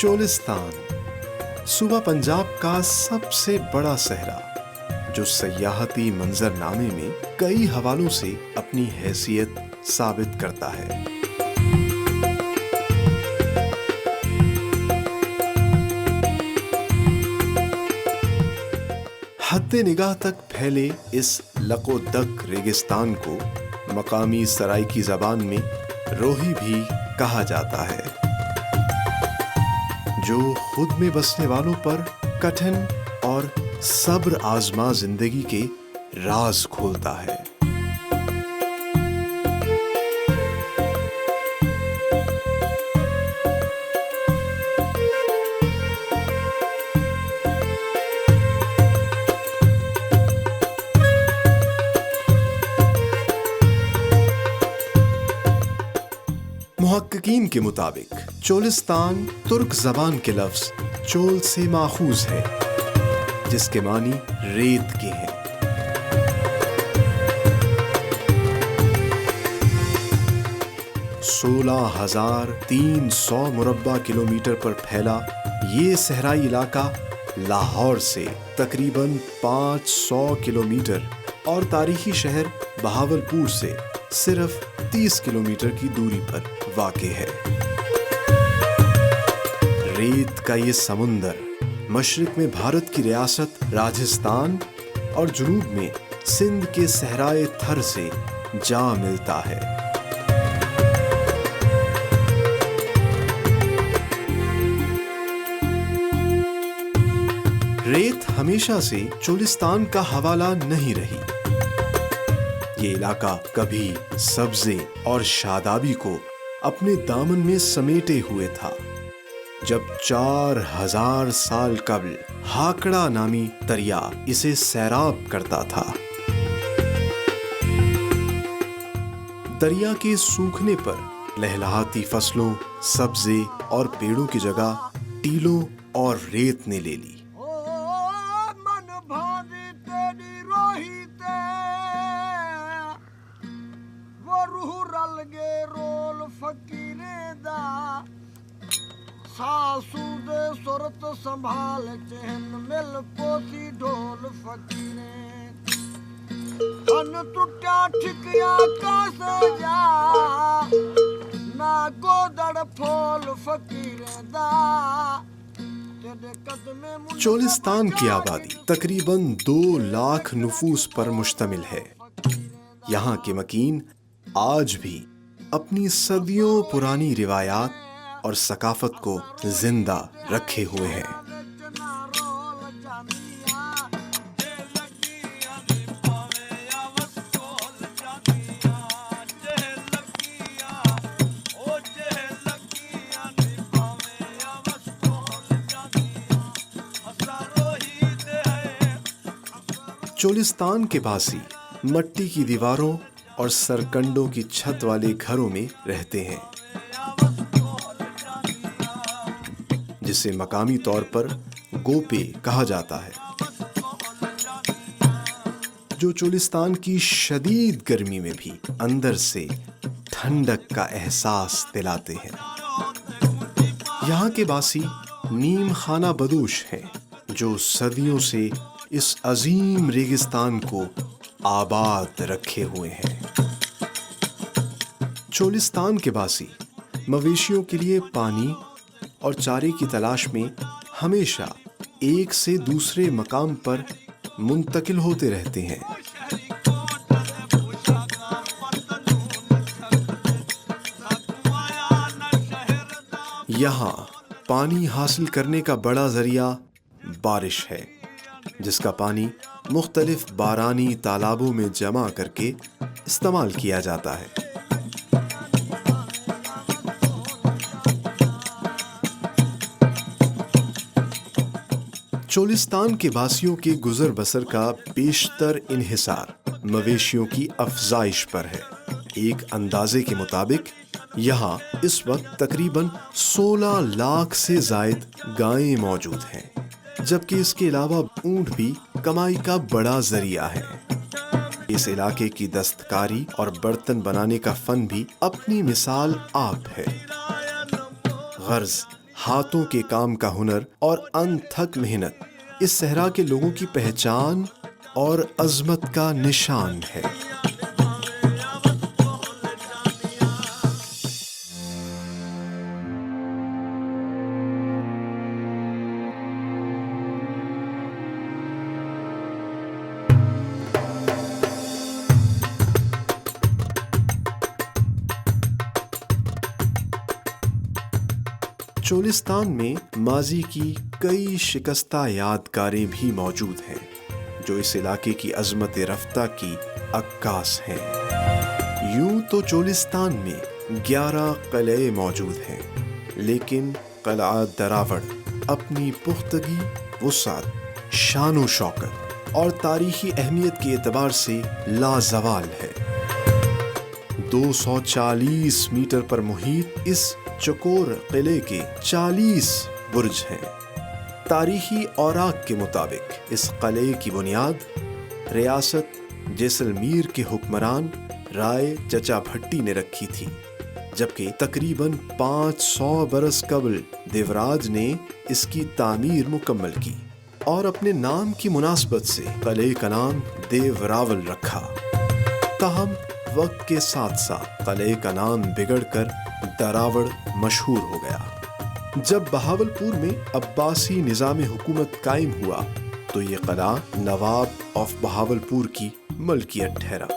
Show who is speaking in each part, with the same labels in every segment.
Speaker 1: چولستان صوبہ پنجاب کا سب سے بڑا صحرا جو سیاحتی منظرنامے میں کئی حوالوں سے اپنی حیثیت ثابت کرتا ہے۔ حد نگاہ تک پھیلے اس لق و دق ریگستان کو مقامی سرائیکی زبان میں روہی بھی کہا جاتا ہے، جو خود میں بسنے والوں پر کٹھن اور صبر آزما زندگی کے راز کھولتا ہے۔ محققین کے مطابق چولستان ترک زبان کے لفظ چول سے ماخوذ ہے، جس کے معنی ریت کے ہیں۔ سولہ 16,300 مربع کلومیٹر پر پھیلا یہ صحرائی علاقہ لاہور سے تقریباً 500 کلومیٹر اور تاریخی شہر بہاولپور سے صرف 30 کلومیٹر کی دوری پر واقع ہے۔ ریت کا یہ سمندر مشرق میں بھارت کی ریاست راجستھان اور جنوب میں سندھ کے صحرائے تھر سے جا ملتا ہے۔ ریت ہمیشہ سے چولستان کا حوالہ نہیں رہی۔ یہ علاقہ کبھی سبزے اور شادابی کو اپنے دامن میں سمیٹے ہوئے تھا، جب 4000 سال قبل ہاکڑا نامی دریا اسے سیراب کرتا تھا۔ دریا کے سوکھنے پر لہلہاتی فصلوں، سبزے اور پیڑوں کی جگہ ٹیلوں اور ریت نے لے لی۔
Speaker 2: سنبھال چہن مل پوسی ڈھول فقیرے ان ٹوٹا ٹھکیا کا سجا نہ گودڑ پھول فقیرے دا۔
Speaker 1: چولستان کی آبادی تقریباً 2 لاکھ نفوس پر مشتمل ہے۔ یہاں کے مکین آج بھی اپنی صدیوں پرانی روایات اور ثقافت کو زندہ رکھے ہوئے ہیں۔ چولستان کے باسی مٹی کی دیواروں اور سرکنڈوں کی چھت والے گھروں میں رہتے ہیں، جسے مقامی طور پر گوپے کہا جاتا ہے، جو چولستان کی شدید گرمی میں بھی اندر سے ٹھنڈک کا احساس دلاتے ہیں۔ یہاں کے باسی نیم خانہ بدوش ہیں، جو صدیوں سے اس عظیم ریگستان کو آباد رکھے ہوئے ہیں۔ چولستان کے باسی مویشیوں کے لیے پانی اور چارے کی تلاش میں ہمیشہ ایک سے دوسرے مقام پر منتقل ہوتے رہتے ہیں۔ یہاں پانی حاصل کرنے کا بڑا ذریعہ بارش ہے، جس کا پانی مختلف بارانی تالابوں میں جمع کر کے استعمال کیا جاتا ہے۔ چولستان کے باسیوں کے گزر بسر کا بیشتر انحصار مویشیوں کی افزائش پر ہے۔ ایک اندازے کے مطابق یہاں اس وقت تقریباً 16 لاکھ سے زائد گائیں موجود ہیں، جبکہ اس کے علاوہ اونٹ بھی کمائی کا بڑا ذریعہ ہے۔ اس علاقے کی دستکاری اور برتن بنانے کا فن بھی اپنی مثال آپ ہے۔ غرض ہاتھوں کے کام کا ہنر اور انتھک محنت اس صحرا کے لوگوں کی پہچان اور عظمت کا نشان ہے۔ چولستان میں ماضی کی کئی شکستہ یادگاریں بھی موجود ہیں جو اس علاقے کی عظمت رفتہ کی عکاس ہیں۔ یوں تو چولستان میں 11 قلعے موجود ہیں، لیکن قلعہ دراوڑ اپنی پختگی، وسعت، شان و شوکت اور تاریخی اہمیت کے اعتبار سے لازوال ہے۔ 240 میٹر پر محیط اس چکور قلعے کے 40 برج ہیں۔ تاریخی اوراق کے مطابق اس قلعے کی بنیاد ریاست جیسلمیر کے حکمران رائے چچا بھٹی نے رکھی تھی، جبکہ تقریباً 500 برس قبل دیوراج نے اس کی تعمیر مکمل کی اور اپنے نام کی مناسبت سے قلعے کا نام دیوراول رکھا۔ تاہم وقت کے ساتھ ساتھ قلعے کا نام بگڑ کر دراوڑ مشہور ہو گیا۔ جب بہاولپور میں عباسی نظام حکومت قائم ہوا تو یہ قلعہ نواب آف بہاولپور کی ملکیت ٹھہرا۔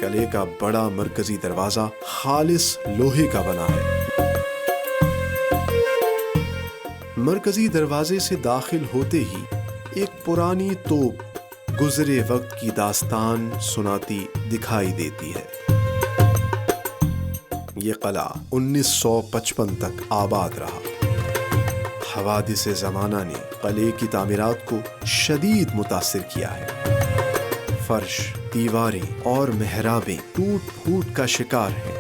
Speaker 1: قلعے کا بڑا مرکزی دروازہ خالص لوہے کا بنا ہے۔ مرکزی دروازے سے داخل ہوتے ہی ایک پرانی توپ گزرے وقت کی داستان سناتی دکھائی دیتی ہے۔ یہ قلعہ 1955 تک آباد رہا۔ حوادث زمانہ نے قلعے کی تعمیرات کو شدید متاثر کیا ہے۔ فرش، دیواریں اور محرابیں ٹوٹ پھوٹ کا شکار ہیں۔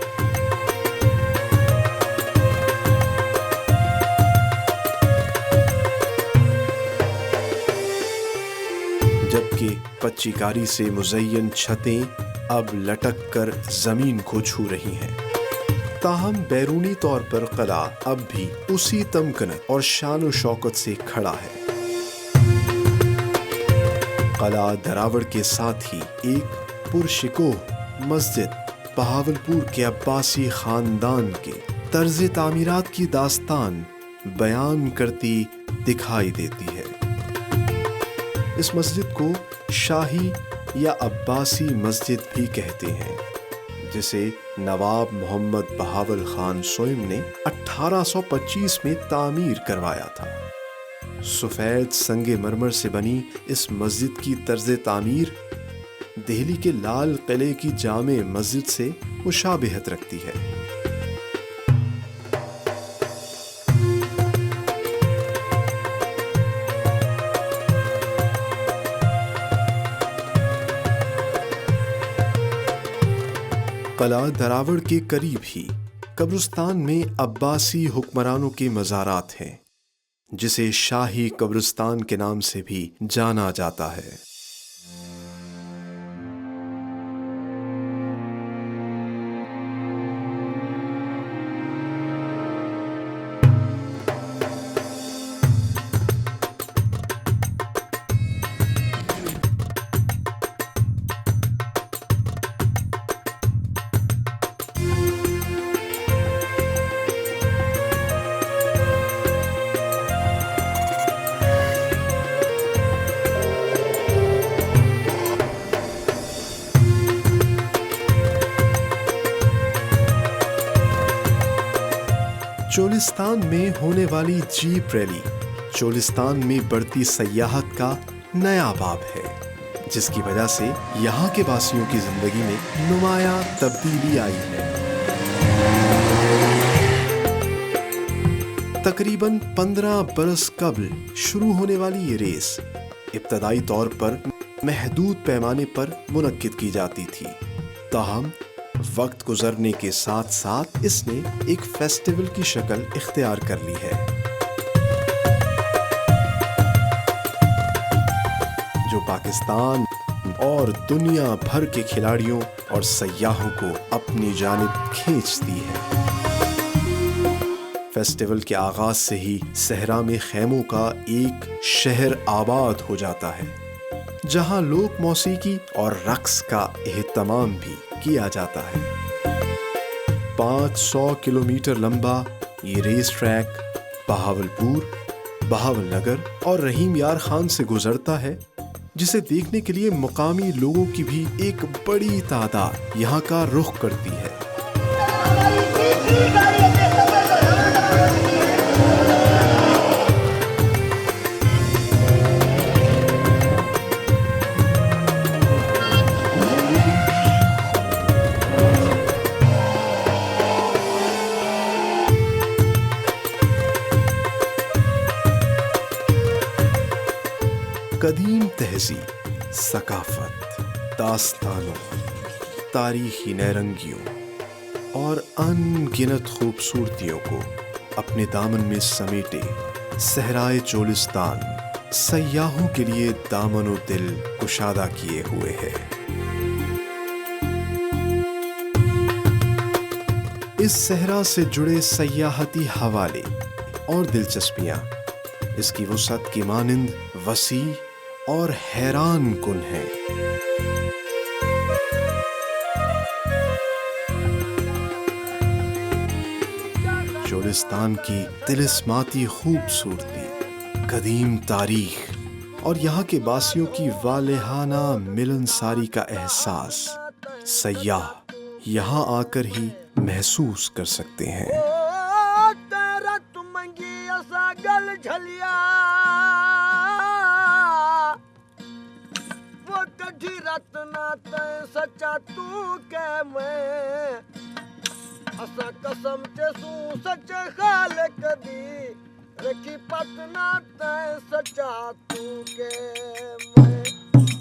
Speaker 1: جبکہ کچی کاری سے مزین چھتیں اب لٹک کر زمین کو چھو رہی ہیں۔ تاہم بیرونی طور پر قلعہ اب بھی اسی تمکنت اور شان و شوکت سے کھڑا ہے۔ قلعہ دراوڑ کے ساتھ ہی ایک پرشکوہ مسجد بہاولپور کے عباسی خاندان کے طرز تعمیرات کی داستان بیان کرتی دکھائی دیتی ہے۔ اس مسجد کو شاہی یا عباسی مسجد بھی کہتے ہیں، جسے نواب محمد بہاول خان سوئم نے 1825 میں تعمیر کروایا تھا۔ سفید سنگ مرمر سے بنی اس مسجد کی طرز تعمیر دہلی کے لال قلعے کی جامع مسجد سے مشابہت رکھتی ہے۔ قلعہ دراوڑ کے قریب ہی قبرستان میں عباسی حکمرانوں کے مزارات ہیں، جسے شاہی قبرستان کے نام سے بھی جانا جاتا ہے۔ چولستان میں ہونے والی جیپ ریلی چولستان میں بڑھتی سیاحت کا نیا باب ہے، جس کی وجہ سے یہاں کے باسیوں کی زندگی میں نمایاں تبدیلی آئی ہے۔ تقریباً 15 برس قبل شروع ہونے والی یہ ریس ابتدائی طور پر محدود پیمانے پر منعقد کی جاتی تھی، تاہم وقت گزرنے کے ساتھ ساتھ اس نے ایک فیسٹیول کی شکل اختیار کر لی ہے، جو پاکستان اور دنیا بھر کے کھلاڑیوں اور سیاحوں کو اپنی جانب کھینچتی ہے۔ فیسٹیول کے آغاز سے ہی صحرا میں خیموں کا ایک شہر آباد ہو جاتا ہے، جہاں لوک موسیقی اور رقص کا اہتمام بھی کیا جاتا ہے۔ 500 کلومیٹر لمبا یہ ریس ٹریک بہاولپور، بہاول نگر اور رحیم یار خان سے گزرتا ہے، جسے دیکھنے کے لیے مقامی لوگوں کی بھی ایک بڑی تعداد یہاں کا رخ کرتی ہے۔ قدیم تہذیب، ثقافت، داستانوں، تاریخی نیرنگیوں اور ان گنت خوبصورتیوں کو اپنے دامن میں سمیٹے صحرائے چولستان سیاحوں کے لیے دامن و دل کشادہ کیے ہوئے ہے۔ اس صحرا سے جڑے سیاحتی حوالے اور دلچسپیاں اس کی وسعت کی مانند وسیع اور حیران کن ہیں۔ چولستان کی طلسماتی خوبصورتی، قدیم تاریخ اور یہاں کے باسیوں کی والہانہ ملنساری کا احساس سیاح یہاں آ کر ہی محسوس کر سکتے ہیں۔
Speaker 2: تیرا تمنگی ایسا گل جھلیا وہ کدھی رت نہ تے سچا تو کہ میں اسا قسم تے سوں سچے خالق دی رکھی پت نہ تے سچا تو کہ